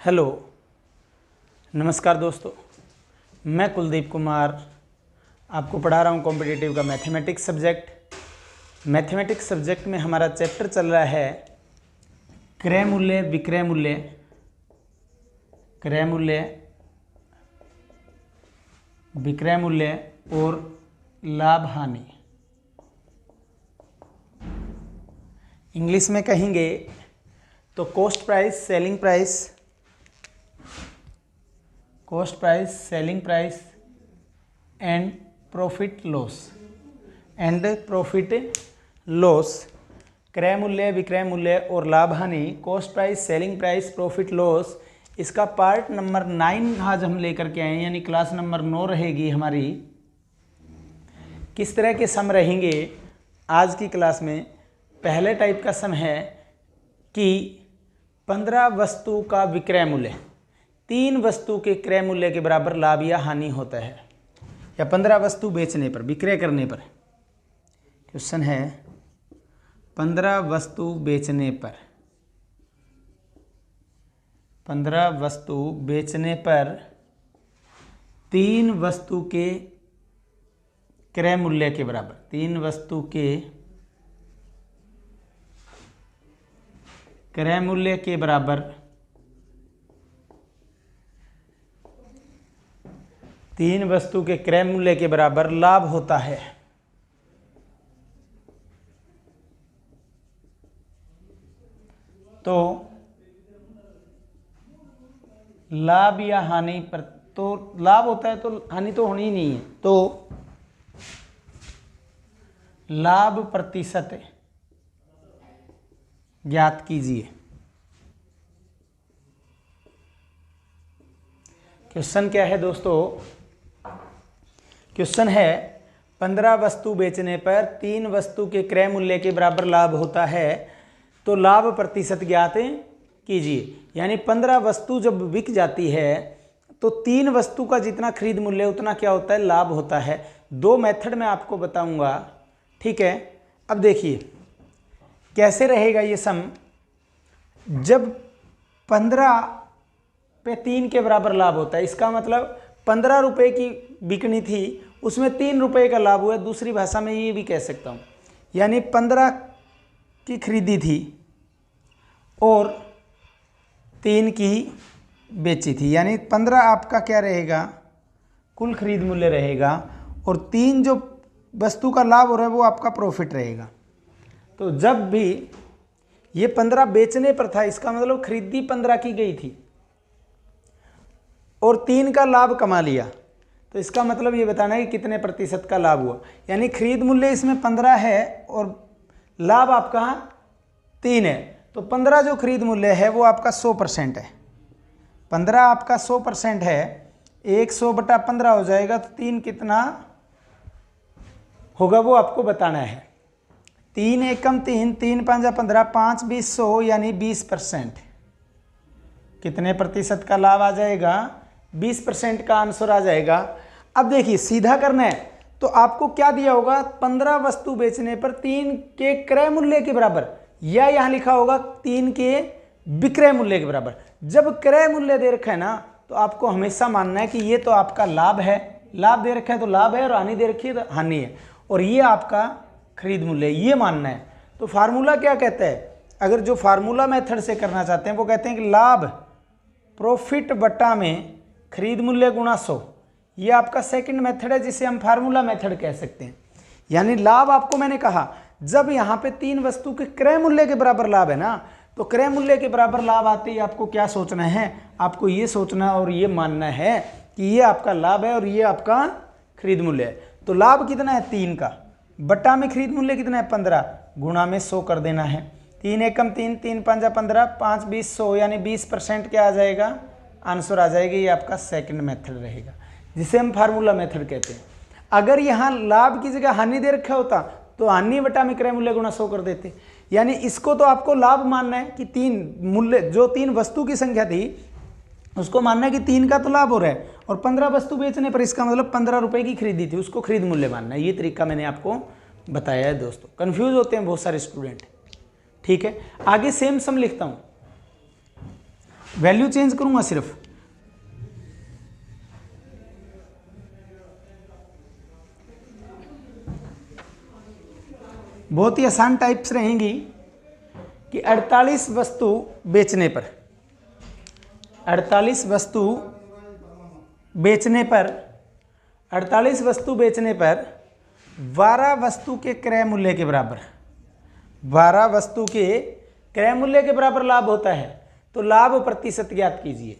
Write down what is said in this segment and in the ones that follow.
Hello, नमस्कार दोस्तों। मैं कुलदीप कुमार आपको पढ़ा रहा हूँ कॉम्पिटिटिव का मैथमेटिक्स सब्जेक्ट। मैथमेटिक्स सब्जेक्ट में हमारा चैप्टर चल रहा है क्रय मूल्य, विक्रय मूल्य, क्रय मूल्य, विक्रय मूल्य और लाभ हानि। इंग्लिश में कहेंगे तो cost price, selling price, cost price, selling price and profit loss, and profit loss. क्रय मूल्य, विक्रय मूल्य और लाभ हानि, cost price, selling price, profit loss, इसका पार्ट नंबर 9 आज हम लेकर के आए हैं, यानी क्लास नंबर 9 रहेगी हमारी। किस तरह के सम रहेंगे आज की क्लास में? पहले टाइप का सम है कि 15 वस्तु का विक्रय मूल्य 3 वस्तु के क्रय मूल्य के बराबर लाभ या हानि होता है, या 15 वस्तु बेचने पर, विक्रय करने पर। क्वेश्चन है 15 वस्तु बेचने पर, 15 वस्तु बेचने पर 3 वस्तु के क्रय मूल्य के बराबर, 3 वस्तु के क्रय मूल्य के बराबर 3 वस्तु के क्रय मूल्य के बराबर लाभ होता है। तो लाभ या हानि पर, तो लाभ होता है तो हानि तो होनी ही नहीं है, तो लाभ प्रतिशत ज्ञात कीजिए। क्वेश्चन क्या है दोस्तों? क्वेश्चन है 15 वस्तु बेचने पर 3 वस्तु के क्रय मूल्य के बराबर लाभ होता है, तो लाभ प्रतिशत ज्ञात कीजिए। यानी 15 वस्तु जब बिक जाती है तो 3 वस्तु का जितना खरीद मूल्य उतना क्या होता है? लाभ होता है। 2 मेथड में आपको बताऊंगा, ठीक है। अब देखिए कैसे रहेगा ये सम। जब 15 पे 3 के बराबर लाभ होता है, इसका मतलब 15 रुपये की बिकनी थी, उसमें 3 रुपये का लाभ हुआ। दूसरी भाषा में ये भी कह सकता हूँ, यानी 15 की खरीदी थी और 3 की बेची थी, यानी 15 आपका क्या रहेगा? कुल खरीद मूल्य रहेगा, और 3 जो वस्तु का लाभ हो रहा है वो आपका प्रॉफिट रहेगा। तो जब भी ये 15 बेचने पर था, इसका मतलब खरीदी 15 की गई थी और 3 का लाभ कमा लिया, तो इसका मतलब ये बताना है कि कितने प्रतिशत का लाभ हुआ। यानी खरीद मूल्य इसमें 15 है और लाभ आपका 3 है, तो 15 जो खरीद मूल्य है वो आपका 100% है। 15 आपका 100% है, 100/15 हो जाएगा, तो 3 कितना होगा वो आपको बताना है। 3 एकम 3, 3 5 15, 5 20 100, यानी 20%। कितने प्रतिशत का लाभ आ जाएगा? 20% का आंसर आ जाएगा। अब देखिए सीधा करना है तो आपको क्या दिया होगा? 15 वस्तु बेचने पर 3 के क्रय मूल्य के बराबर, या यहां लिखा होगा 3 के विक्रय मूल्य के बराबर। जब क्रय मूल्य दे रखा है ना, तो आपको हमेशा मानना है कि ये तो आपका लाभ है, लाभ दे रखा है तो लाभ है, और हानि दे रखी है तो हानि है, और ये आपका खरीद मूल्य, ये मानना है। तो फार्मूला क्या कहता है? अगर जो फार्मूला मेथड से करना चाहते हैं वो कहते हैं कि लाभ प्रॉफिट बटा में खरीद मूल्य गुणा 100, ये आपका सेकंड मेथड है, जिसे हम फार्मूला मेथड कह सकते हैं। यानी लाभ आपको मैंने कहा, जब यहाँ पे 3 वस्तु के क्रय मूल्य के बराबर लाभ है ना, तो क्रय मूल्य के बराबर लाभ आते ही आपको क्या सोचना है? आपको ये सोचना और ये मानना है कि ये आपका लाभ है और ये आपका खरीद मूल्य है। तो लाभ कितना है? 3 का, बटा में खरीद मूल्य कितना है? 15, गुणा में 100 कर देना है। 3 एकम 3, 3 5 15, 5 20 100, यानी 20% क्या आ जाएगा? आंसर आ जाएगा। ये आपका सेकंड मेथड रहेगा, जिसे हम फार्मूला मेथड कहते हैं। अगर यहाँ लाभ की जगह हानि दे रखा होता तो हानि बटा में क्रय मूल्य गुणा 100 कर देते। यानी इसको तो आपको लाभ मानना है कि 3 मूल्य, जो 3 वस्तु की संख्या थी उसको मानना है कि 3 का तो लाभ हो रहा है, और 15 वस्तु बेचने पर इसका मतलब 15 रुपये की खरीदी थी, उसको खरीद मूल्य मानना है। ये तरीका मैंने आपको बताया है दोस्तों। कंफ्यूज होते हैं बहुत सारे स्टूडेंट, ठीक है। आगे सेम सम लिखता हूँ। वैल्यू चेंज करूंगा सिर्फ, बहुत ही आसान टाइप्स रहेंगी कि 48 वस्तु बेचने पर, 48 वस्तु बेचने पर, 48 वस्तु बेचने पर 12 वस्तु के क्रय मूल्य के बराबर, 12 वस्तु के क्रय मूल्य के बराबर लाभ होता है। तो लाभ प्रतिशत ज्ञात कीजिए।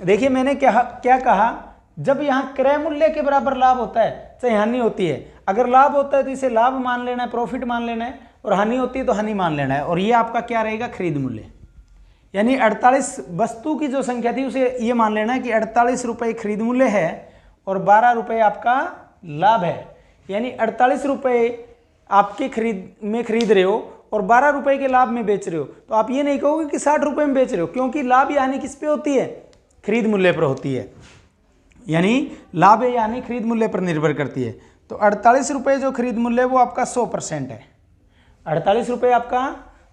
देखिए मैंने क्या कहा, जब यहाँ क्रय मूल्य के बराबर लाभ होता है चाहे हानि होती है, अगर लाभ होता है तो इसे लाभ मान लेना है, प्रॉफिट मान लेना है, और हानि होती है तो हानि मान लेना है, और ये आपका क्या रहेगा, खरीद मूल्य। यानी 48 वस्तु की जो संख्या थी उसे ये मान लेना है कि 48 रुपये खरीद मूल्य है और 12 रुपये आपका लाभ है। यानी 48 रुपये आपके खरीद रहे हो और 12 रुपये के लाभ में बेच रहे हो, तो आप ये नहीं कहोगे कि 60 रुपये में बेच रहे हो, क्योंकि लाभ या हानि किस पे होती है, खरीद मूल्य पर होती है। यानी लाभ या हानि खरीद मूल्य पर निर्भर करती है। तो 48 रुपये जो खरीद मूल्य है वो आपका 100% है। 48 रुपये आपका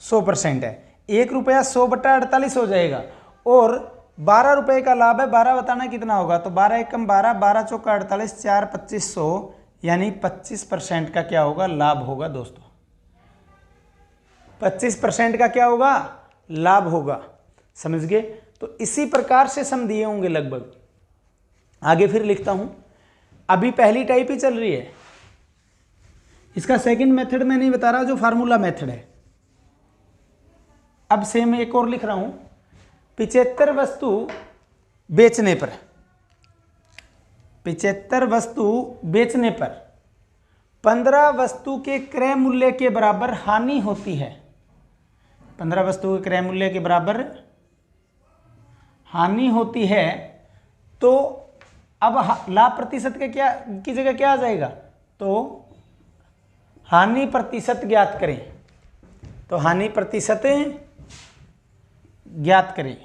100% है। 1 रुपया 100/48 हो जाएगा, और 12 रुपये का लाभ है, 12 बताना कितना होगा, तो 12 एकम 12, 12 चौका 48, 4 2500, यानी 25% का क्या होगा, लाभ होगा दोस्तों। 25% का क्या होगा, लाभ होगा। समझ गए। तो इसी प्रकार से सम दिए होंगे लगभग। आगे फिर लिखता हूं, अभी पहली टाइप ही चल रही है, इसका सेकंड मेथड मैं नहीं बता रहा, जो फार्मूला मेथड है। अब सेम एक और लिख रहा हूं, 75 वस्तु बेचने पर, 75 वस्तु बेचने पर 15 वस्तु के क्रय मूल्य के बराबर हानि होती है। 15 वस्तु के क्रय मूल्य के बराबर हानि होती है, तो अब लाभ प्रतिशत के क्या की जगह क्या आ जाएगा, तो हानि प्रतिशत ज्ञात करें। तो हानि प्रतिशत ज्ञात करें।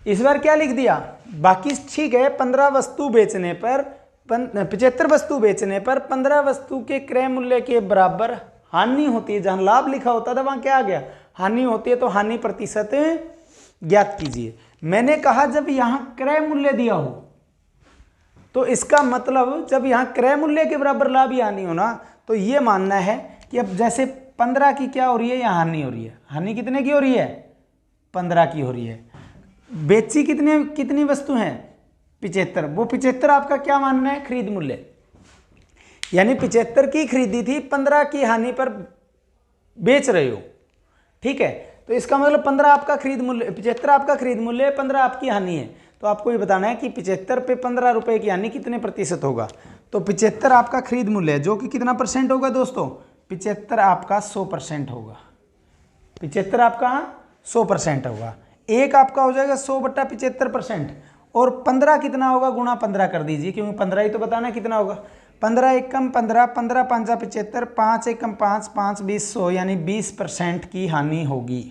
इस बार क्या लिख दिया, बाकी ठीक है, 15 वस्तु बेचने पर 75 वस्तु बेचने पर 15 वस्तु के क्रय मूल्य के बराबर हानि होती है। जहां लाभ लिखा होता था वहां क्या आ गया, हानि होती है, तो हानि प्रतिशत ज्ञात कीजिए। मैंने कहा जब यहां क्रय मूल्य दिया हो, तो इसका मतलब जब यहां क्रय मूल्य के बराबर लाभ या हानि होना, तो ये मानना है कि अब जैसे 15 की क्या हो रही है, या हानि हो रही है। हानि कितने की हो रही है, 15 की हो रही है। बेची कितनी वस्तु हैं, 75। वो 75 आपका क्या मानना है, खरीद मूल्य। यानी 75 की खरीदी थी, 15 की हानि पर बेच रहे हो, ठीक है। तो इसका मतलब 15 आपका खरीद मूल्य, 75 आपका खरीद मूल्य है, 15 आपकी हानि है। तो आपको ये बताना है कि 75 पे 15 रुपए की हानि कितने प्रतिशत होगा। तो 75 आपका खरीद मूल्य है, जो कि कितना परसेंट होगा दोस्तों, 75 आपका 100% होगा। 75 आपका 100% होगा। एक आपका हो जाएगा 100/75%, और 15 कितना होगा, गुणा 15 कर दीजिए, क्योंकि 15 ही तो बताना कितना होगा। 15 एकम 15, 15 पंजा 75, 5 एकम 5, 5 20 100, यानी 20% की हानि होगी।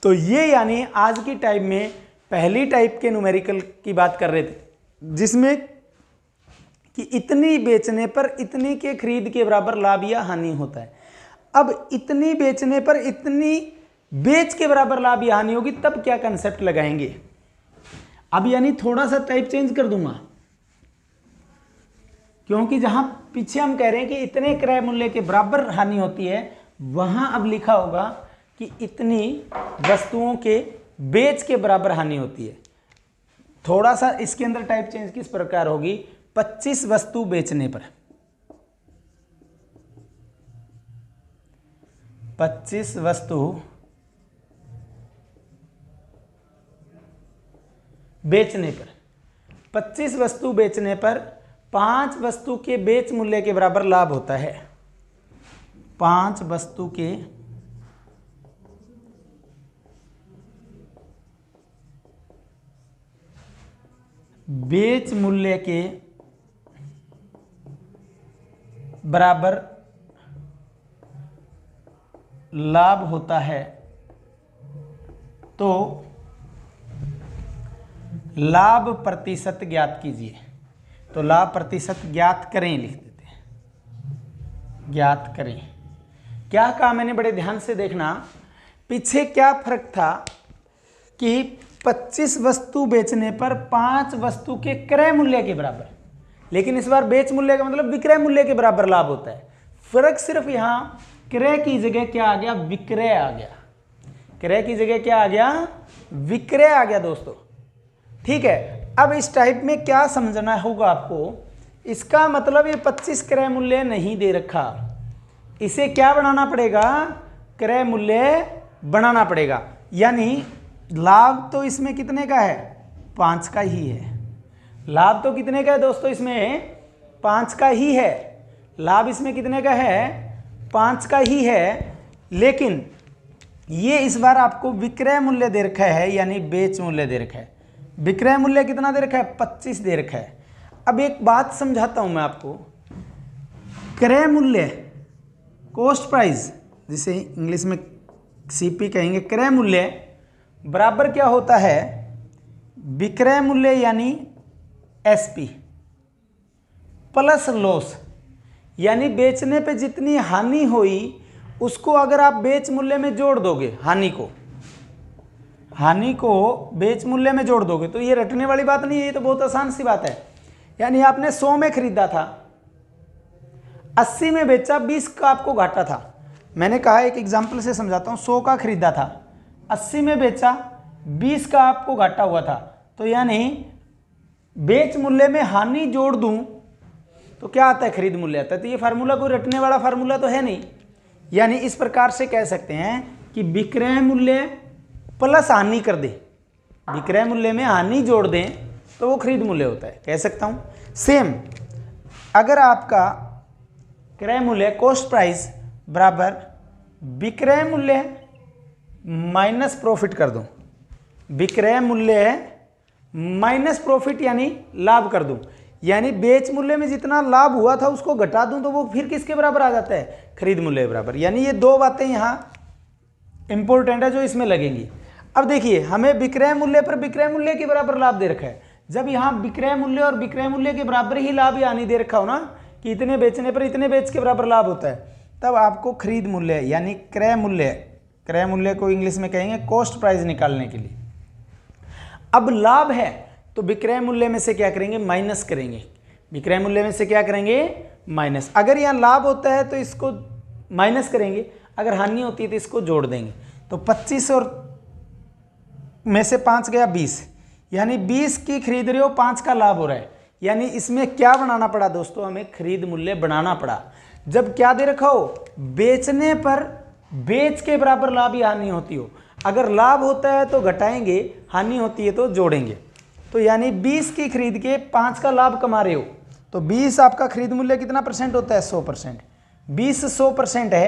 तो ये यानी आज की टाइप में पहली टाइप के न्यूमेरिकल की बात कर रहे थे, जिसमें कि इतनी बेचने पर इतनी के खरीद के बराबर लाभ या हानि होता है। अब इतनी बेचने पर इतनी बेच के बराबर लाभ या हानि होगी, तब क्या कंसेप्ट लगाएंगे। अब यानी थोड़ा सा टाइप चेंज कर दूंगा, क्योंकि जहां पीछे हम कह रहे हैं कि इतने क्रय मूल्य के बराबर हानि होती है, वहां अब लिखा होगा कि इतनी वस्तुओं के बेच के बराबर हानि होती है। थोड़ा सा इसके अंदर टाइप चेंज किस प्रकार होगी, 25 वस्तु बेचने पर, 25 वस्तु बेचने पर, 25 वस्तु बेचने पर 5 वस्तु के बेच मूल्य के बराबर लाभ होता है। 5 वस्तु के बेच मूल्य के बराबर लाभ होता है, तो लाभ प्रतिशत ज्ञात कीजिए। तो लाभ प्रतिशत ज्ञात करें लिख देते हैं, ज्ञात करें। क्या कहा मैंने, बड़े ध्यान से देखना। पीछे क्या फर्क था कि 25 वस्तु बेचने पर 5 वस्तु के क्रय मूल्य के बराबर, लेकिन इस बार बेच मूल्य का मतलब विक्रय मूल्य के बराबर लाभ होता है। फर्क सिर्फ यहां क्रय की जगह क्या आ गया, विक्रय आ गया। क्रय की जगह क्या आ गया, विक्रय आ गया दोस्तों। ठीक है, अब इस टाइप में क्या समझना होगा आपको, इसका मतलब ये 25 क्रय मूल्य नहीं दे रखा, इसे क्या बनाना पड़ेगा, क्रय मूल्य बनाना पड़ेगा। यानी लाभ तो इसमें कितने का है, 5 का ही है। लाभ तो कितने का है दोस्तों, इसमें 5 का ही है। लाभ इसमें कितने का है, 5 का ही है। लेकिन ये इस बार आपको विक्रय मूल्य दे रखा है, यानी बेच मूल्य दे रखा है। विक्रय मूल्य कितना दे रखा है, 25 दे रखा है। अब एक बात समझाता हूं मैं आपको, क्रय मूल्य, कॉस्ट प्राइस, जिसे इंग्लिश में सीपी कहेंगे, क्रय मूल्य बराबर क्या होता है, विक्रय मूल्य यानी एसपी प्लस लॉस। यानी बेचने पे जितनी हानि हुई उसको अगर आप बेच मूल्य में जोड़ दोगे, हानि को बेच मूल्य में जोड़ दोगे, तो ये रटने वाली बात नहीं है, ये तो बहुत आसान सी बात है। यानी आपने 100 में खरीदा था, 80 में बेचा, 20 का आपको घाटा था। मैंने कहा एक एग्जांपल से समझाता हूं, 100 का खरीदा था, 80 में बेचा, 20 का आपको घाटा हुआ था। तो यानी बेच मूल्य में हानि जोड़ दूं तो क्या आता है, खरीद मूल्य आता है। तो ये फार्मूला कोई रटने वाला फार्मूला तो है नहीं। यानी इस प्रकार से कह सकते हैं कि विक्रय मूल्य प्लस हानि कर दे, विक्रय मूल्य में हानि जोड़ दें तो वो खरीद मूल्य होता है, कह सकता हूं। सेम अगर आपका क्रय मूल्य, कॉस्ट प्राइस बराबर विक्रय मूल्य माइनस प्रॉफिट कर दूं, विक्रय मूल्य माइनस प्रॉफिट यानी लाभ कर दूं, यानी बेच मूल्य में जितना लाभ हुआ था उसको घटा दूं तो वो फिर किसके बराबर आ जाता है, खरीद मूल्य बराबर। यानी ये दो बातें यहां इंपॉर्टेंट है जो इसमें लगेंगी। अब देखिए, हमें विक्रय मूल्य पर विक्रय मूल्य के बराबर लाभ दे रखा है। जब यहां विक्रय मूल्य और विक्रय मूल्य के बराबर ही लाभ या हानि दे रखा हो ना, कि इतने बेचने पर इतने बेच के बराबर लाभ होता है, तब आपको खरीद मूल्य यानी क्रय मूल्य, क्रय मूल्य को इंग्लिश में कहेंगे कॉस्ट प्राइस निकालने के लिए। अब लाभ है तो विक्रय मूल्य में से क्या करेंगे, माइनस करेंगे। विक्रय मूल्य में से क्या करेंगे, माइनस। अगर यहाँ लाभ होता है तो इसको माइनस करेंगे, अगर हानि होती है तो इसको जोड़ देंगे। तो 25 और में से 5 गया 20, यानी 20 की खरीद रहे हो, 5 का लाभ हो रहा है। यानी इसमें क्या बनाना पड़ा दोस्तों, हमें खरीद मूल्य बनाना पड़ा। जब क्या दे रखा हो, बेचने पर बेच के बराबर लाभ या हानि होती हो। अगर लाभ होता है तो घटाएंगे, हानि होती है तो जोड़ेंगे। तो यानी 20 की खरीद के 5 का लाभ कमा रहे हो, तो 20 आपका खरीद मूल्य कितना परसेंट होता है, 100%। 20 100% है,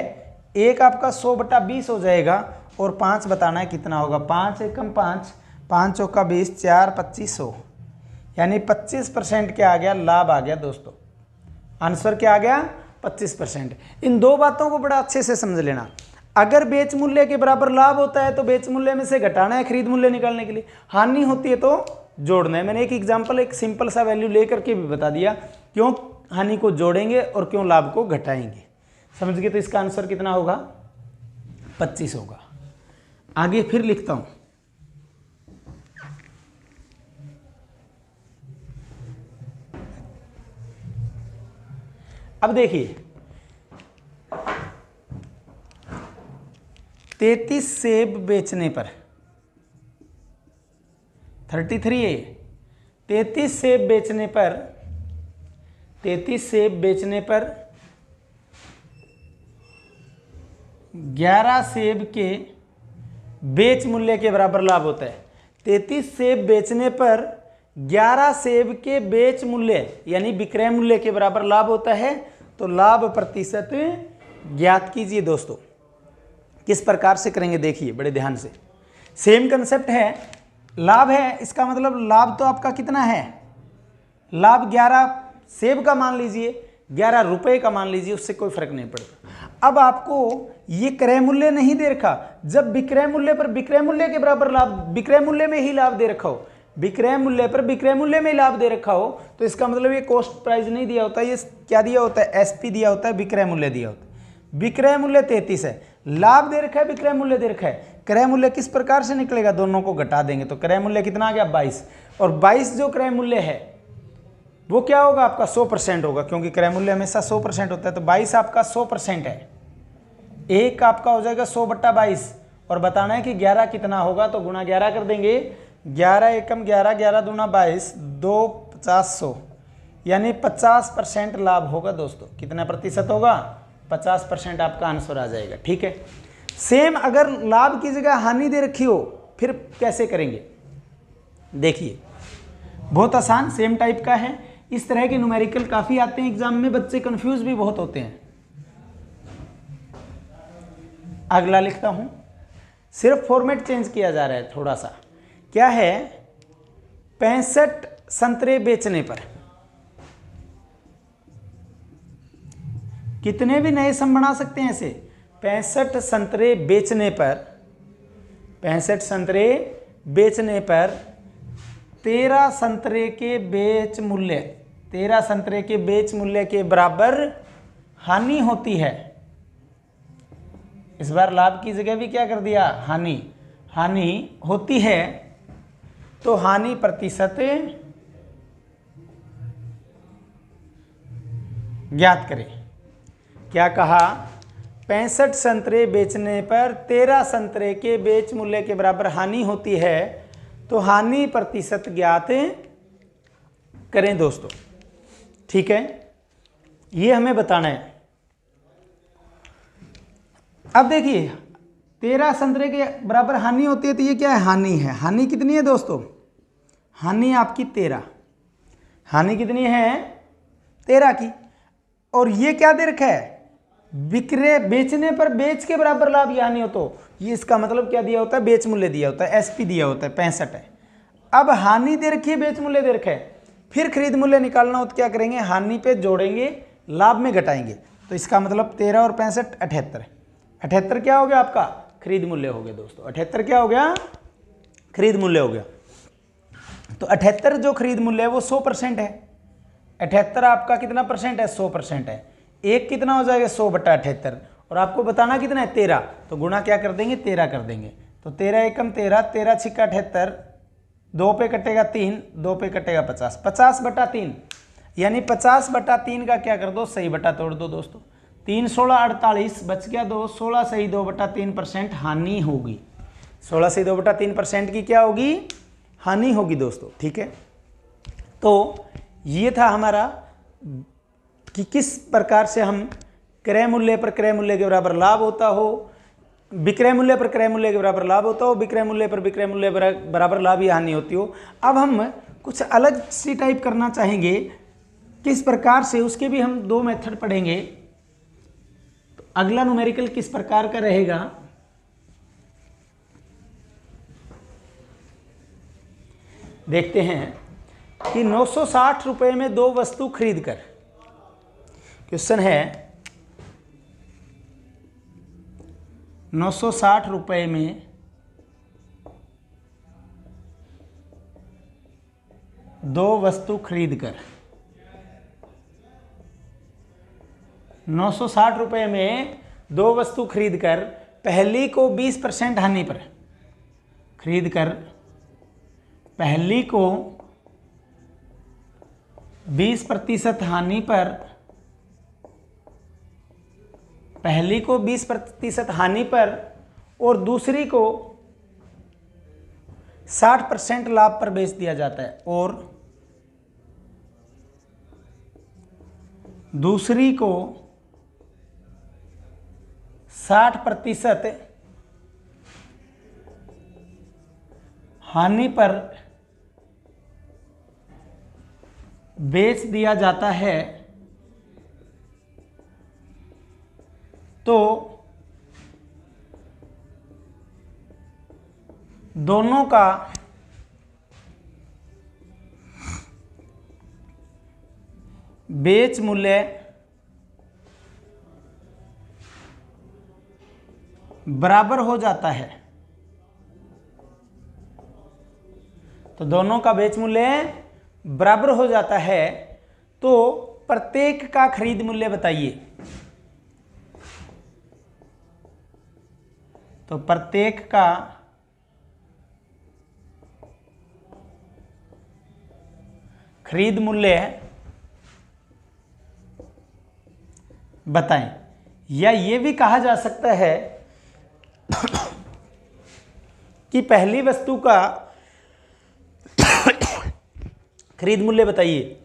एक आपका 100/20 हो जाएगा, और 5 बताना है कितना होगा, 5 एकम 5, 5 चौका 20, 4 2500, यानी 25% क्या आ गया, लाभ आ गया दोस्तों। आंसर क्या आ गया, 25%। इन दो बातों को बड़ा अच्छे से समझ लेना। अगर बेच मूल्य के बराबर लाभ होता है तो बेच मूल्य में से घटाना है खरीद मूल्य निकालने के लिए, हानि होती है तो जोड़ना है। मैंने एक एग्जांपल, एक सिंपल सा वैल्यू लेकर के भी बता दिया, क्यों हानि को जोड़ेंगे और क्यों लाभ को घटाएंगे। समझ गए? तो इसका आंसर कितना होगा, 25 होगा। आगे फिर लिखता हूं, अब देखिए 33 सेब बेचने पर 33 है, 33 सेब बेचने पर 33 सेब बेचने पर 11 सेब के बेच मूल्य के बराबर लाभ होता है। 33 सेब बेचने पर 11 सेब के बेच मूल्य यानी विक्रय मूल्य के बराबर लाभ होता है। तो लाभ प्रतिशत ज्ञात कीजिए दोस्तों। किस प्रकार से करेंगे देखिए बड़े ध्यान से। सेम कंसेप्ट है, लाभ है, इसका मतलब लाभ तो आपका कितना है, लाभ 11 सेब का मान लीजिए, 11 रुपए का मान लीजिए, उससे कोई फर्क नहीं पड़ता। अब आपको ये क्रय मूल्य नहीं दे रखा, जब विक्रय मूल्य पर विक्रय मूल्य के बराबर लाभ, विक्रय मूल्य में ही लाभ दे रखा हो, विक्रय मूल्य पर विक्रय मूल्य में लाभ दे रखा हो, तो इसका मतलब ये कॉस्ट प्राइस नहीं दिया होता, ये क्या दिया होता है, एसपी दिया होता है, विक्रय मूल्य दिया होता है। विक्रय मूल्य 33 है, लाभ दे रखा है, विक्रय मूल्य दे रखा है। क्रय मूल्य किस प्रकार से निकलेगा, दोनों को घटा देंगे तो क्रय मूल्य कितना आ गया 22, और 22 जो क्रय मूल्य है वो क्या होगा आपका 100% होगा, क्योंकि क्रय मूल्य हमेशा 100% होता है। तो 22 आपका 100% है, एक आपका हो जाएगा 100/22, और बताना है कि 11 कितना होगा, तो गुणा 11 कर देंगे। 11 एकम 11, 11 दूना 22, 2 50 100, यानी 50% लाभ होगा दोस्तों। कितना प्रतिशत होगा, 50% आपका आंसर आ जाएगा। ठीक है, सेम अगर लाभ की जगह हानि दे रखी हो फिर कैसे करेंगे, देखिए बहुत आसान, सेम टाइप का है। इस तरह के न्यूमेरिकल काफ़ी आते हैं एग्जाम में, बच्चे कंफ्यूज भी बहुत होते हैं। अगला लिखता हूं, सिर्फ फॉर्मेट चेंज किया जा रहा है थोड़ा सा। क्या है, 65 संतरे बेचने पर कितने भी नए सम बना सकते हैं ऐसे। 65 संतरे बेचने पर, 65 संतरे बेचने पर 13 संतरे के बेच मूल्य, 13 संतरे के बेच मूल्य के बराबर हानि होती है। इस बार लाभ की जगह भी क्या कर दिया, हानि, हानि होती है। तो हानि प्रतिशत ज्ञात करें। क्या कहा, 65 संतरे बेचने पर 13 संतरे के बेच मूल्य के बराबर हानि होती है, तो हानि प्रतिशत ज्ञात करें दोस्तों। ठीक है, ये हमें बताना है। अब देखिए 13 संतरे के बराबर हानि होती है, तो ये क्या है, हानि है। हानि कितनी है दोस्तों, हानि आपकी 13, हानि कितनी है 13 की। और ये क्या दे रखा है, विक्रय, बेचने पर बेच के बराबर लाभ या हानि हो, तो ये इसका मतलब क्या दिया होता है, बेच मूल्य दिया होता है, एसपी दिया होता है, 65 है। अब हानि दे रखी है, बेच मूल्य दे रखा है, फिर खरीद मूल्य निकालना हो तो क्या करेंगे, हानि पे जोड़ेंगे, लाभ में घटाएंगे। तो इसका मतलब 13 और 65 78, 78 क्या हो गया आपका, खरीद मूल्य हो गया दोस्तों। 78 क्या हो गया, खरीद मूल्य हो गया। तो 78 जो खरीद मूल्य है वो 100% है। 78 आपका कितना परसेंट है, 100% है। एक कितना हो जाएगा 100/78, और आपको बताना कितना है 13, तो गुणा क्या कर देंगे, 13 कर देंगे। तो 13 एकम 13, 13 छिक्का 78, 2 पे कटेगा 3, 2 पे कटेगा 50, 50/3, यानी 50/3 का क्या कर दो, सही बटा तोड़ दो दोस्तों। 3 16 48, बच गया 2, 16 सही 2/3% हानि होगी। 16 सही 2/3% की क्या होगी, हानि होगी दोस्तों। ठीक है, तो ये था हमारा कि किस प्रकार से हम क्रय मूल्य पर क्रय मूल्य के बराबर लाभ होता हो, विक्रय मूल्य पर क्रय मूल्य के बराबर लाभ होता हो, विक्रय मूल्य पर विक्रय मूल्य बराबर लाभ या हानि होती हो। अब हम कुछ अलग सी टाइप करना चाहेंगे, किस प्रकार से, उसके भी हम 2 मेथड पढ़ेंगे। तो अगला न्यूमेरिकल किस प्रकार का रहेगा, देखते हैं कि 960 रुपये में 2 वस्तु खरीद कर, क्वेश्चन है 960 रुपये में 2 वस्तु खरीद कर, 960 रुपये में 2 वस्तु खरीद कर पहली को 20% हानि पर खरीद कर, पहली को 20% हानि पर, पहली को 20% हानि पर और दूसरी को 60% लाभ पर बेच दिया जाता है, और दूसरी को 60% हानि पर बेच दिया जाता है, तो दोनों का बेच मूल्य बराबर हो जाता है। तो दोनों का बेच मूल्य बराबर हो जाता है, तो प्रत्येक का खरीद मूल्य बताइए। तो प्रत्येक का खरीद मूल्य बताएं। या ये भी कहा जा सकता है कि पहली वस्तु का खरीद मूल्य बताइए,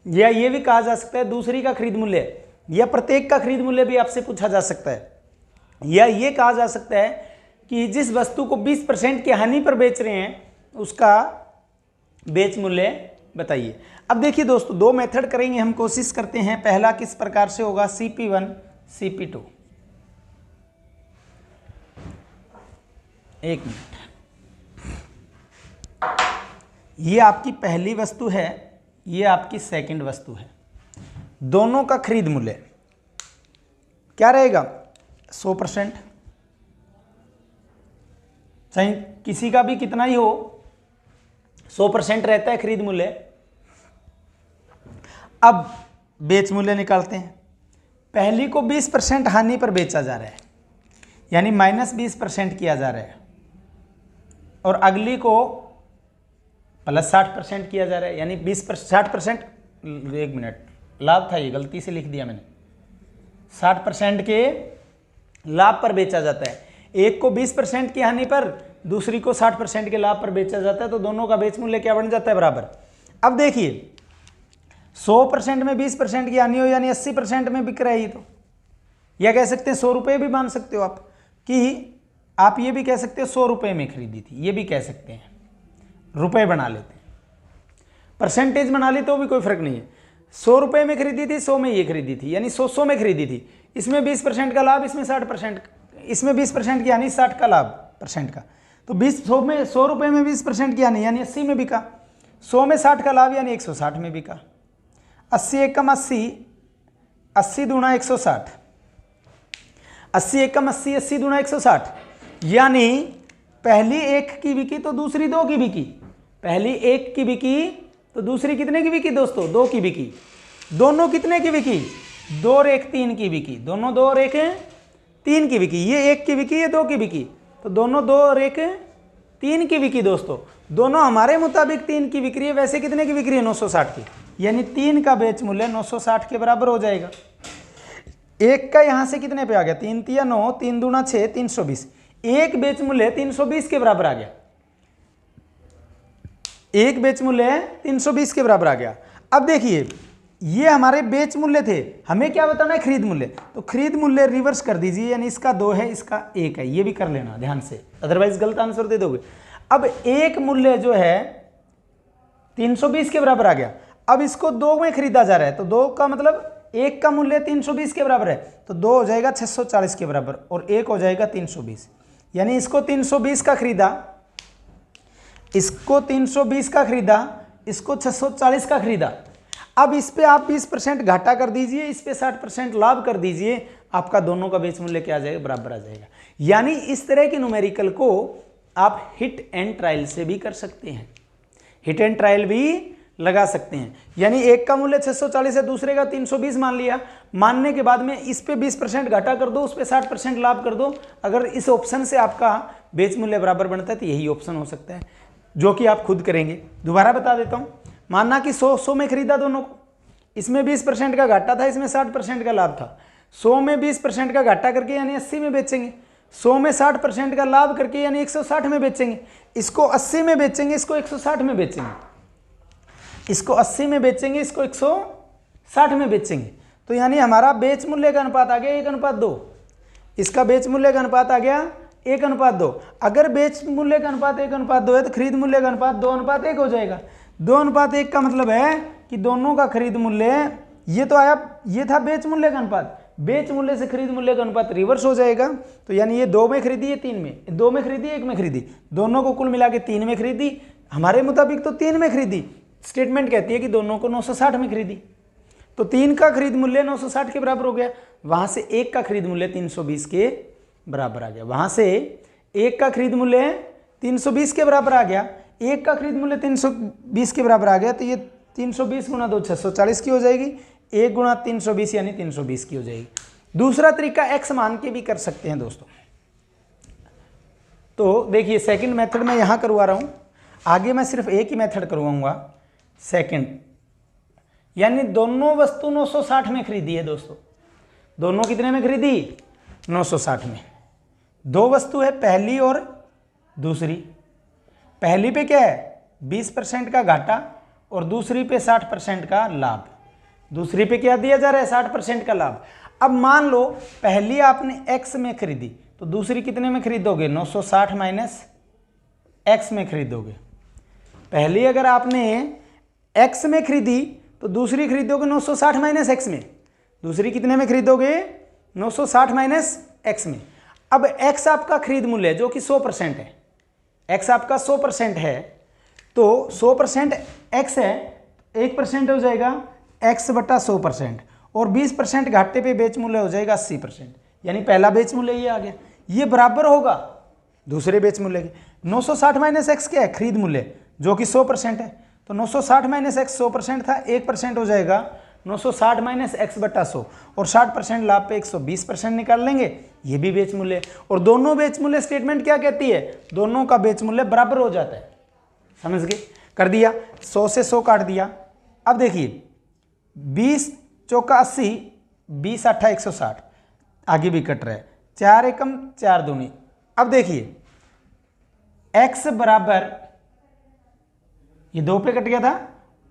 या ये भी कहा जा सकता है दूसरी का खरीद मूल्य, या प्रत्येक का खरीद मूल्य भी आपसे पूछा जा सकता है, या ये कहा जा सकता है कि जिस वस्तु को 20% की हानि पर बेच रहे हैं उसका बेच मूल्य बताइए। अब देखिए दोस्तों, दो मेथड करेंगे हम, कोशिश करते हैं। पहला किस प्रकार से होगा, CP1 CP2। एक मिनट, ये आपकी पहली वस्तु है, ये आपकी सेकंड वस्तु है। दोनों का खरीद मूल्य क्या रहेगा, 100%, चाहे किसी का भी कितना ही हो 100% रहता है खरीद मूल्य। अब बेच मूल्य निकालते हैं। पहली को 20% हानि पर बेचा जा रहा है, यानी -20% किया जा रहा है, और अगली को +60% किया जा रहा है, यानी 60%। एक मिनट, लाभ था, ये गलती से लिख दिया मैंने। 60% के लाभ पर बेचा जाता है। एक को 20% की हानि पर, दूसरी को 60% के लाभ पर बेचा जाता है, तो दोनों का बेच मूल्य क्या बन जाता है, बराबर। अब देखिए, 100% में 20% की हानि हो, यानी 80% में बिक रहा है ये तो। या कह सकते हैं 100 रुपये भी मान सकते हो आप, कि आप ये भी कह सकते हो 100 रुपये में खरीदी थी, ये भी कह सकते हैं, रुपए बना लेते हैं, परसेंटेज बना ले तो भी कोई फर्क नहीं है। 100 रुपये में खरीदी थी, 100 में ये खरीदी थी, यानी 100 में खरीदी थी। इसमें 20% का लाभ, इसमें 60%, इसमें 20% की हानि, 60 का लाभ परसेंट का। तो 100 रुपये में 20% की हानि, यानी 80 में बिका। 100 में 60 का लाभ, यानी 160 में बिका। 80 एकम 80, 80 दूना 160, 80 एकम 80, 80 दूना 160, यानी पहली 1 की बिकी तो दूसरी 2 की बिकी। पहली 1 की बिकी तो दूसरी कितने की बिकी दोस्तों, 2 की बिकी। दोनों कितने की बिकी, 2 और 1 3 की बिकी। दोनों 2 और 1 3 की बिकी। ये 1 की बिकी, ये 2 की बिकी, तो दोनों 2 और 1 3 की बिकी। दोस्तों दोनों हमारे मुताबिक 3 की बिक्री है, वैसे कितने की बिक्री है, 960 की, यानी 3 का बेच मूल्य 960 के बराबर हो जाएगा। एक का यहाँ से कितने पे आ गया, 3 तिया 9, 3 दूना 6, 320। एक बेच मूल्य 320 के बराबर आ गया। एक बेच मूल्य 320 के बराबर आ गया। अब देखिए, ये हमारे बेच मूल्य थे, हमें क्या बताना है, खरीद मूल्य। तो खरीद मूल्य रिवर्स कर दीजिए, यानी इसका 2 है, इसका 1 है, ये भी कर लेना ध्यान से, अदरवाइज गलत आंसर दे दोगे। अब एक मूल्य जो है 320 के बराबर आ गया। अब इसको 2 में खरीदा जा रहा है, तो 2 का मतलब 1 का मूल्य 320 के बराबर है, तो 2 हो जाएगा 640 के बराबर, और 1 हो जाएगा 320, यानी इसको 320 का खरीदा, इसको 320 का खरीदा, इसको 640 का खरीदा। अब इस पे आप 20% घाटा कर दीजिए, इस पे 60% लाभ कर दीजिए, आपका दोनों का बेच मूल्य क्या आ जाएगा, बराबर आ जाएगा। यानी इस तरह के न्यूमेरिकल को आप हिट एंड ट्रायल से भी कर सकते हैं, हिट एंड ट्रायल भी लगा सकते हैं। यानी एक का मूल्य 640 है, दूसरे का 320 मान लिया। मानने के बाद में इस पे 20% घाटा कर दो, उस पे 60% लाभ कर दो। अगर इस ऑप्शन से आपका बेच मूल्य बराबर बनता है तो यही ऑप्शन हो सकता है, जो कि आप खुद करेंगे। दोबारा बता देता हूं, मानना कि 100 में खरीदा दोनों को, इसमें 20% का घाटा था, इसमें 60% का लाभ था। 100 में 20% का घाटा करके यानी 80 में बेचेंगे, 100 में 60% का लाभ करके यानी 160 में बेचेंगे। इसको 80 में बेचेंगे, इसको 160 में बेचेंगे, इसको 80 में बेचेंगे, इसको 160 में बेचेंगे। तो यानी हमारा बेच मूल्य का अनुपात आ गया 1:2, इसका बेच मूल्य का अनुपात आ गया 1:2। अगर बेच मूल्य का अनुपात 1:2 है तो खरीद मूल्य का अनुपात 2:1 हो जाएगा। 2:1 का मतलब है कि दोनों का खरीद मूल्य, ये तो आया, ये था बेच मूल्य का अनुपात, बेच मूल्य से खरीद मूल्य का अनुपात रिवर्स हो जाएगा। तो यानी ये 2 में खरीदी, ये 3 में, 2 में खरीदी, 1 में खरीदी, दोनों को कुल मिला के 3 में खरीदी। हमारे मुताबिक तो 3 में खरीदी, स्टेटमेंट कहती है कि दोनों को 960 में खरीदी, तो 3 का खरीद मूल्य 960 के बराबर हो गया। वहां से 1 का खरीद मूल्य 320 के बराबर आ गया, वहां से 1 का खरीद मूल्य 320 के बराबर आ गया, 1 का खरीद मूल्य 320 के बराबर आ गया। तो ये 320 गुणा 2 640 की हो जाएगी, 1 गुणा 320 यानी 320 की हो जाएगी। दूसरा तरीका x मान के भी कर सकते हैं दोस्तों, तो देखिए सेकंड मेथड मैं यहाँ करवा रहा हूँ, आगे मैं सिर्फ एक ही मेथड करवाऊंगा सेकंड। यानी दोनों वस्तु 960 में खरीदी है दोस्तों, दोनों कितने में खरीदी? 960 में। दो वस्तु है, पहली और दूसरी। पहली पे क्या है? 20% का घाटा और दूसरी पे 60% का लाभ। दूसरी पे क्या दिया जा रहा है? 60% का लाभ। अब मान लो पहली आपने x में खरीदी तो दूसरी कितने में खरीदोगे? 960 माइनस x में खरीदोगे। पहली अगर आपने x में खरीदी तो दूसरी खरीदोगे 960 माइनस x में। दूसरी कितने में खरीदोगे? 960 माइनस x में। अब x आपका खरीद मूल्य है जो कि 100% है। x आपका 100% है तो 100% x है, 1% हो जाएगा x बटा 100% और 20% घाटे पे बेच मूल्य हो जाएगा 80%। यानी पहला बेच मूल्य ये आ गया, ये बराबर होगा दूसरे बेच मूल्य के। 960 माइनस एक्स क्या है? खरीद मूल्य जो कि 100% है। तो 960 माइनस एक्स 100% था, 1% हो जाएगा 960 माइनस एक्स बटा 100 और 60% लाभ पे 120% निकाल लेंगे, ये भी बेच मूल्य। और दोनों बेच मूल्य स्टेटमेंट क्या कहती है? दोनों का बेच मूल्य बराबर हो जाता है। समझ गए? कर दिया, 100 से 100 काट दिया। अब देखिए 20 चौका 80, 20 8 160, आगे भी कट रहा है, 4 एकम 4 दूनी। अब देखिए x बराबर, ये 2 पे कट गया था,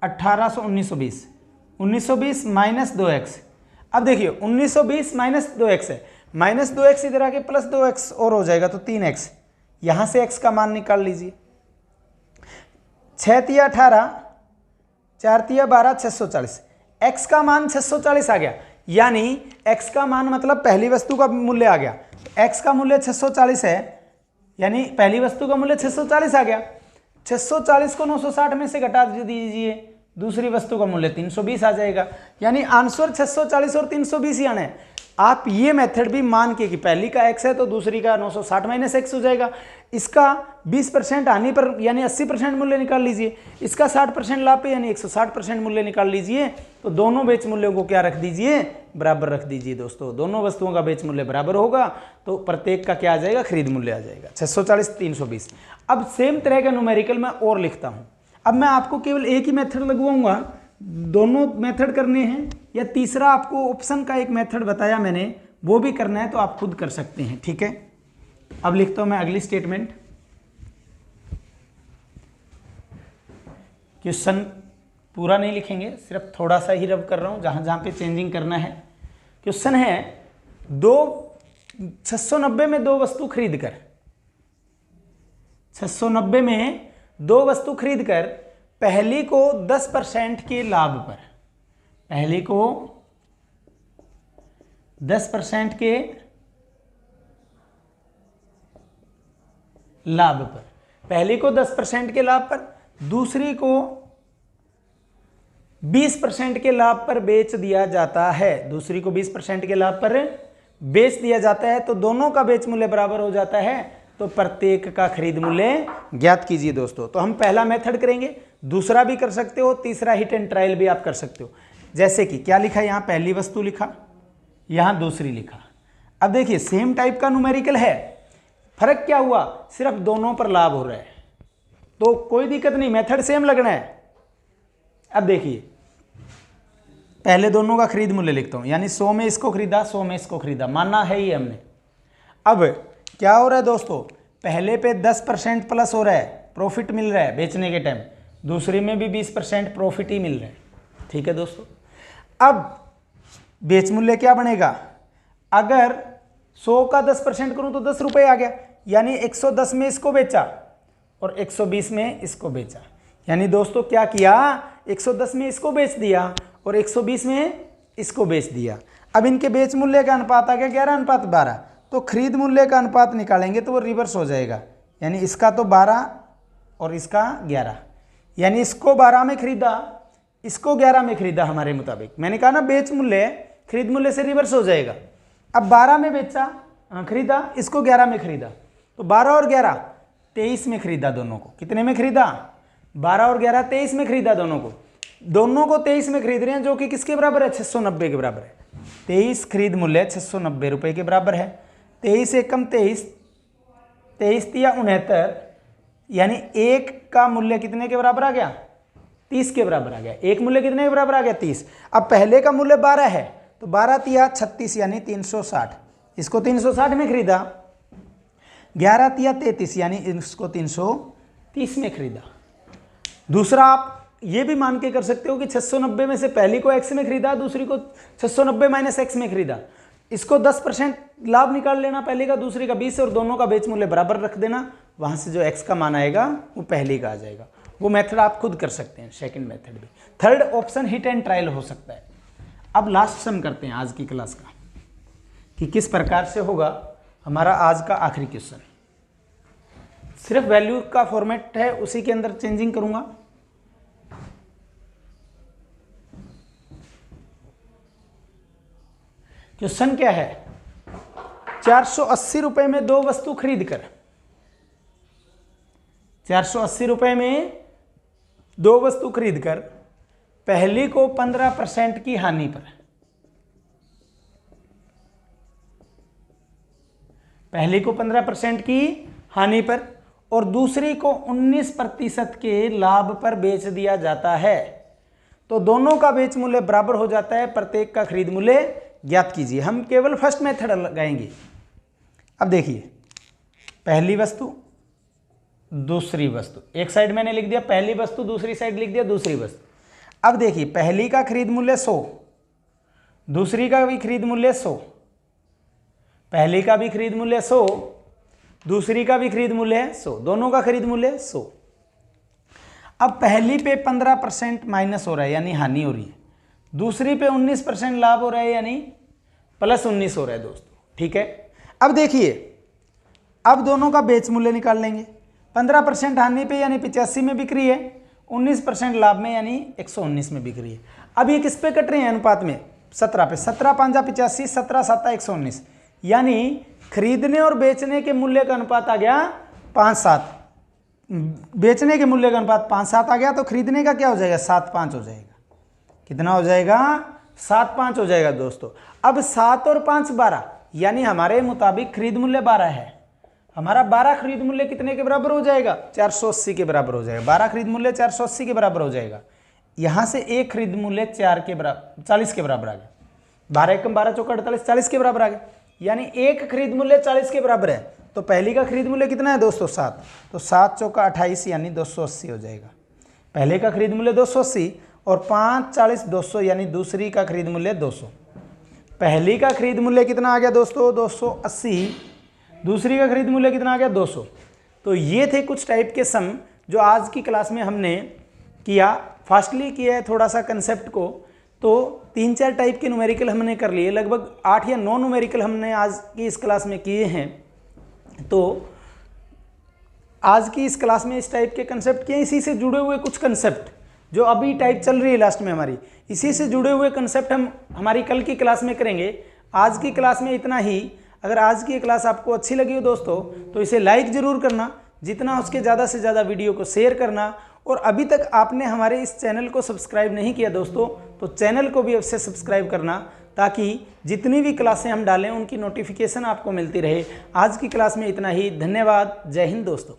1800 1920, 1920 माइनस 2x। अब देखिए 1920 माइनस 2x है, माइनस 2x इधर आके प्लस 2x और हो जाएगा तो 3x। यहां से x का मान निकाल लीजिए। 6 तिया 18, 4 तिया 12, 640। x का मान 640 आ गया, यानी x का मान मतलब पहली वस्तु का मूल्य आ गया। x का मूल्य 640 है, यानी पहली वस्तु का मूल्य 640 आ गया। 640 को 960 में से घटा दीजिए, दूसरी वस्तु का मूल्य 320 आ जाएगा। यानी आंसर 640 और 320 ही आना है। आप ये मेथड भी मान के कि पहली का x है तो दूसरी का 960 माइनस एक्स हो जाएगा। इसका 20% हानि पर यानी 80% मूल्य निकाल लीजिए, इसका 60% लाभ पे यानी 160% मूल्य निकाल लीजिए। तो दोनों बेच मूल्यों को क्या रख दीजिए? बराबर रख दीजिए दोस्तों। दोनों वस्तुओं का बेच मूल्य बराबर होगा तो प्रत्येक का क्या आ जाएगा? खरीद मूल्य आ जाएगा। 640 320। अब सेम तरह का न्यूमेरिकल मैं और लिखता हूँ। अब मैं आपको केवल एक ही मेथड लगवाऊंगा, दोनों मेथड करने हैं या तीसरा आपको ऑप्शन का एक मेथड बताया मैंने वो भी करना है तो आप खुद कर सकते हैं। ठीक है, अब लिखता हूं मैं अगली स्टेटमेंट। क्वेश्चन पूरा नहीं लिखेंगे, सिर्फ थोड़ा सा ही रब कर रहा हूं जहां जहां पे चेंजिंग करना है। क्वेश्चन है 690 में दो वस्तु खरीद कर, 690 में दो वस्तु खरीद कर पहली को 10% के लाभ पर, पहली को 10% के लाभ पर, पहली को 10% के लाभ पर, दूसरी को 20% के लाभ पर बेच दिया जाता है। दूसरी को 20% के लाभ पर बेच दिया जाता है तो दोनों का बेच मूल्य बराबर हो जाता है तो प्रत्येक का खरीद मूल्य ज्ञात कीजिए दोस्तों। तो हम पहला मेथड करेंगे, दूसरा भी कर सकते हो, तीसरा हिट एंड ट्रायल भी आप कर सकते हो। जैसे कि क्या लिखा, यहां पहली वस्तु लिखा, यहां दूसरी लिखा। अब देखिए सेम टाइप का न्यूमेरिकल है, फर्क क्या हुआ? सिर्फ दोनों पर लाभ हो रहा है तो कोई दिक्कत नहीं, मेथड सेम लगना है। अब देखिए पहले दोनों का खरीद मूल्य लिखता हूं, यानी 100 में इसको खरीदा, 100 में इसको खरीदा, माना है ही हमने। अब क्या हो रहा है दोस्तों? पहले पे 10% प्लस हो रहा है, प्रॉफिट मिल रहा है बेचने के टाइम, दूसरे में भी 20% प्रॉफिट ही मिल रहा है। ठीक है दोस्तों, अब बेच मूल्य क्या बनेगा? अगर 100 का 10% करूं तो 10 रुपये आ गया, यानी 110 में इसको बेचा और 120 में इसको बेचा। यानी दोस्तों क्या किया? 110 में इसको बेच दिया और 120 में इसको बेच दिया। अब इनके बेच मूल्य का अनुपात आ गया 11:12, तो खरीद मूल्य का अनुपात निकालेंगे तो वो रिवर्स हो जाएगा, यानी इसका तो 12 और इसका 11, यानी इसको 12 में खरीदा, इसको 11 में खरीदा। हमारे मुताबिक मैंने कहा ना बेच मूल्य खरीद मूल्य से रिवर्स हो जाएगा। अब 12 में बेचा खरीदा, इसको 11 में खरीदा, तो 12 और 11 23 में खरीदा। दोनों को कितने में खरीदा? 12 और 11 23 में खरीदा। दोनों को 23 में खरीद रहे हैं, जो कि किसके बराबर है? 690 के बराबर है। 23 खरीद मूल्य 690 रुपये के बराबर है। 23 एकम 23, 23 तिया 69, यानी 1 का मूल्य कितने के बराबर आ गया? 30 के बराबर आ गया। एक मूल्य कितने के बराबर आ गया? 30। अब पहले का मूल्य 12 है, तो 12 तिया 36 यानी 360, इसको 360 में खरीदा। 11 तिया 33 यानी इसको 330 में खरीदा। दूसरा आप ये भी मान के कर सकते हो कि 690 में से पहली को x में खरीदा, दूसरी को 690 माइनस x में खरीदा। इसको 10% लाभ निकाल लेना, पहले का दूसरी का 20 और दोनों का बेच मूल्य बराबर रख देना, वहां से जो x का मान आएगा वो पहली का आ जाएगा। वो मेथड आप खुद कर सकते हैं, सेकंड मेथड भी। Third option hit and trial हो सकता है। अब लास्ट सम करते हैं आज की क्लास का कि किस प्रकार से होगा हमारा आज का आखिरी क्वेश्चन। सिर्फ वैल्यू का फॉर्मेट है, उसी के अंदर चेंजिंग करूंगा। क्वेश्चन क्या है? 480 रुपए में 2 वस्तु खरीद कर, 480 रुपए में 2 वस्तु खरीद कर पहली को 15% की हानि पर, पहली को 15% की हानि पर और दूसरी को 19% के लाभ पर बेच दिया जाता है, तो दोनों का बेच मूल्य बराबर हो जाता है, प्रत्येक का खरीद मूल्य ज्ञात कीजिए। हम केवल फर्स्ट मेथड लगाएंगे। अब देखिए, पहली वस्तु दूसरी वस्तु, एक साइड मैंने लिख दिया पहली वस्तु, दूसरी साइड लिख दिया दूसरी वस्तु। अब देखिए, पहली का खरीद मूल्य 100, दूसरी का भी खरीद मूल्य 100, पहली का भी खरीद मूल्य 100, दूसरी का भी खरीद मूल्य 100, दोनों का खरीद मूल्य 100। अब पहली पे 15% माइनस हो रहा है यानी हानि हो रही है, दूसरी पे 19% लाभ हो रहा है यानी प्लस 19 हो रहा है दोस्तों, ठीक है। अब देखिए, अब दोनों का बेच मूल्य निकाल लेंगे। 15% हानि पे यानी 85 में बिक रही है, 19% लाभ में यानी 119 में बिक रही है। अब ये किस पे कट रहे हैं अनुपात में? 17 पे। 17 5 85, 17 7 119, यानी खरीदने और बेचने के मूल्य का अनुपात आ गया 5-7। बेचने के मूल्य का अनुपात 5-7 आ गया, तो खरीदने का क्या हो जाएगा? 7-5 हो जाएगा। कितना हो जाएगा? 7-5 हो जाएगा दोस्तों। अब 7 और 5 12, यानी हमारे मुताबिक खरीद मूल्य 12 है। हमारा 12 खरीद मूल्य कितने के बराबर हो जाएगा? 480 के बराबर हो जाएगा। 12 खरीद मूल्य 480 के बराबर हो जाएगा। यहां से एक खरीद मूल्य 40 के बराबर आ गया। 12 एकम 12 चौका 48, 40 के बराबर आ गया, यानी एक खरीद मूल्य 40 के बराबर है। तो पहली का खरीद मूल्य कितना है दोस्तों? 7, तो 7 चौका 28 यानी 280 हो जाएगा। पहले का खरीद मूल्य 280 और 5 40 200, यानी दूसरी का खरीद मूल्य 200। पहली का खरीद मूल्य कितना आ गया दोस्तों? 280। दूसरी का खरीद मूल्य कितना आ गया? 200। तो ये थे कुछ टाइप के सम जो आज की क्लास में हमने किया। फास्टली किया है थोड़ा सा कंसेप्ट को, तो 3-4 टाइप के न्यूमेरिकल हमने कर लिए। लगभग 8 या 9 न्यूमेरिकल हमने आज की इस क्लास में किए हैं। तो आज की इस क्लास में इस टाइप के कंसेप्ट किए, इसी से जुड़े हुए कुछ कंसेप्ट जो अभी टाइप चल रही है लास्ट में हमारी, इसी से जुड़े हुए कंसेप्ट हम हमारी कल की क्लास में करेंगे। आज की क्लास में इतना ही। अगर आज की क्लास आपको अच्छी लगी हो दोस्तों, तो इसे लाइक ज़रूर करना, जितना उसके ज़्यादा से ज़्यादा वीडियो को शेयर करना। और अभी तक आपने हमारे इस चैनल को सब्सक्राइब नहीं किया दोस्तों, तो चैनल को भी अवश्य सब्सक्राइब करना, ताकि जितनी भी क्लासें हम डालें उनकी नोटिफिकेशन आपको मिलती रहे। आज की क्लास में इतना ही। धन्यवाद। जय हिंद दोस्तों।